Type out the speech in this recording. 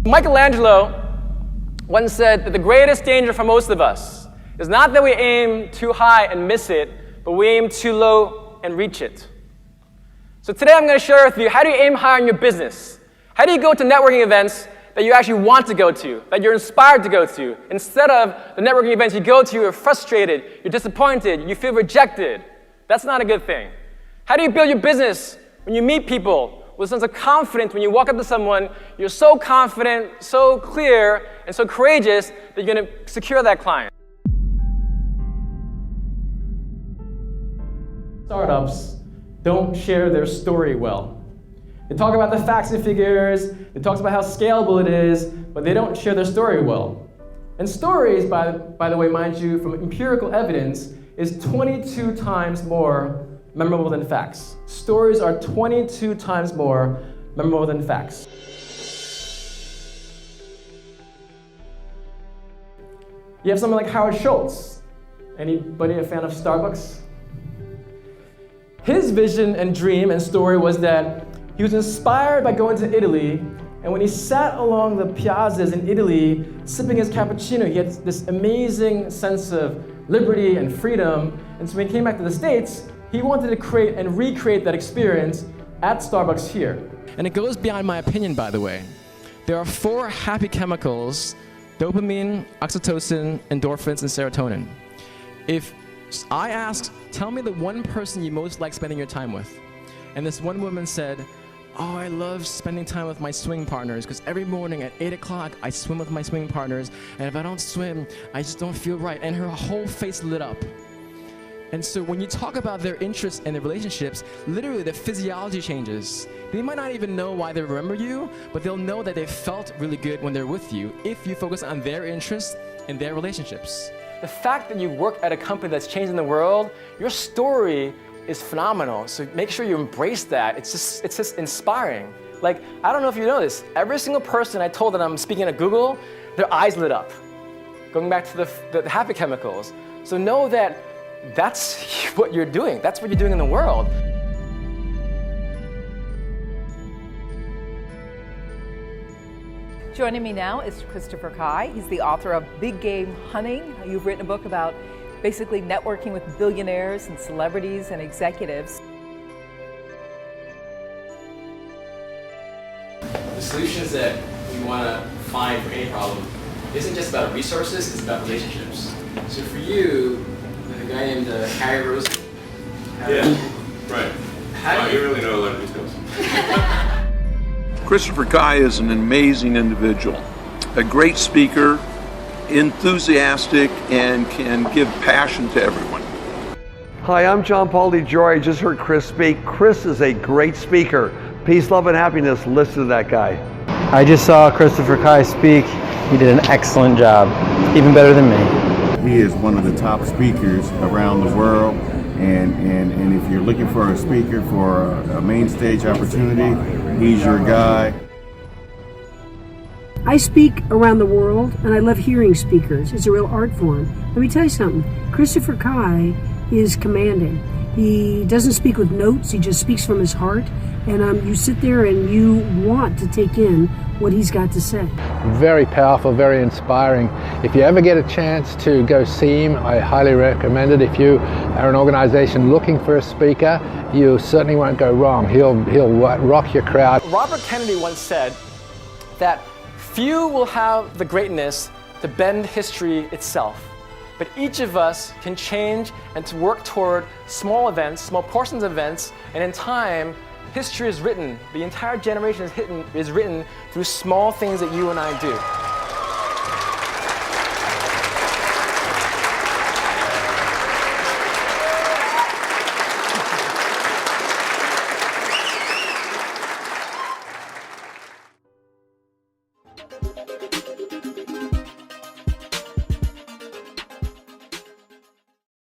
Michelangelo once said that the greatest danger for most of us is not that we aim too high and miss it, but we aim too low and reach it. So today I'm going to share with you, how do you aim higher in your business? How do you go to networking events that you actually want to go to, that you're inspired to go to, instead of the networking events you go to, you're frustrated, you're disappointed, you feel rejected? That's not a good thing. How do you build your business when you meet people with a sense of confidence? When you walk up to someone, you're so confident, so clear, and so courageous that you're going to secure that client. Startups don't share their story well. They talk about the facts and figures, they talk about how scalable it is, but they don't share their story well. And stories, by the way, mind you, from empirical evidence, is 22 times more memorable than facts. Stories are 22 times more memorable than facts. You have someone like Howard Schultz. Anybody a fan of Starbucks? His vision and dream and story was that he was inspired by going to Italy, and when he sat along the piazzas in Italy, sipping his cappuccino, he had this amazing sense of liberty and freedom. And so when he came back to the States, he wanted to create and recreate that experience at Starbucks here. And it goes beyond my opinion, by the way. There are 4 happy chemicals: dopamine, oxytocin, endorphins, and serotonin. If I asked, tell me the one person you most like spending your time with, and this one woman said, oh, I love spending time with my swing partners, because every morning at 8 o'clock, I swim with my swing partners, and if I don't swim, I just don't feel right. And her whole face lit up. And so when you talk about their interests and their relationships, literally the physiology changes. They might not even know why they remember you, but they'll know that they felt really good when they're with you if you focus on their interests and their relationships. The fact that you work at a company that's changing the world, your story is phenomenal. So make sure you embrace that. It's just inspiring. Like, I don't know if you know this, every single person I told that I'm speaking at Google, their eyes lit up. Going back to the happy chemicals. So know that that's what you're doing. That's what you're doing in the world. Joining me now is Christopher Kai. He's the author of Big Game Hunting. You've written a book about basically networking with billionaires and celebrities and executives. The solutions that we want to find for any problem isn't just about resources, it's about relationships. So for you, a guy named Harry Rosen. Yeah, right. Wow, you really know a lot of details. Christopher Kai is an amazing individual, a great speaker, enthusiastic, and can give passion to everyone. Hi, I'm John Paul DeJoy. I just heard Chris speak. Chris is a great speaker. Peace, love, and happiness. Listen to that guy. I just saw Christopher Kai speak. He did an excellent job, even better than me. He is one of the top speakers around the world, and if you're looking for a speaker for a main stage opportunity, he's your guy. I speak around the world, and I love hearing speakers. It's a real art form. Let me tell you something. Christopher Kai is commanding. He doesn't speak with notes. He just speaks from his heart. And you sit there and you want to take in what he's got to say. Very powerful, very inspiring. If you ever get a chance to go see him, I highly recommend it. If you are an organization looking for a speaker, you certainly won't go wrong. He'll rock your crowd. Robert Kennedy once said that few will have the greatness to bend history itself, but each of us can change and to work toward small events, small portions of events, and in time, history is written. The entire generation is written through small things that you and I do.